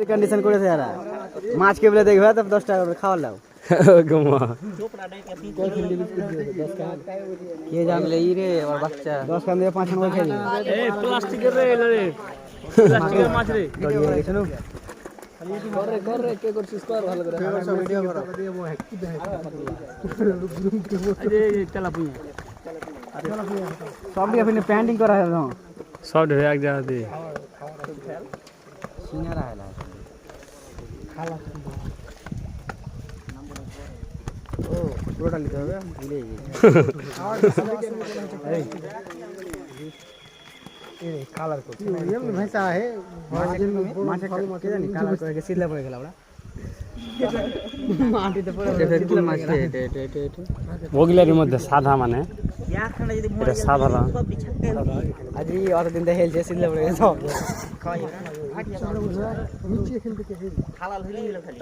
condition করেছে যারা মাছ কে বলে দেখবে তো 10 টাকা করে খাওয়া লাও গমা কে জানলে ই রে আমার বাচ্চা 10 খান দিয়ে 5 খান করে খেয়ে এই প্লাস্টিকের রে এলো রে প্লাস্টিকের মাছ রে শুনো করে কে করছিস কর ভালো করে ভিডিও করো এই তেলাপুয়া সব দিয়ে আপনি পেন্টিং করা है ना সব ঢের এক জায়গা দিয়ে সিঙ্গারা है খালা ও পুরোটা নিতে হবে ভুলে এই কালার করতে এমনি ভাষা है মাছে কে জানি কালার করে সিলা পড়ে গেল আমরা মাটিতে পড়ে কোন মাছ এটা ওগিলার মধ্যে সাদা মানে এটা সাদা না আজ এই অতদিন দেখে হেলছে সিলা পড়ে গেছে খাওয়াই নিচে খেলতে কে হালাল হইলি খালি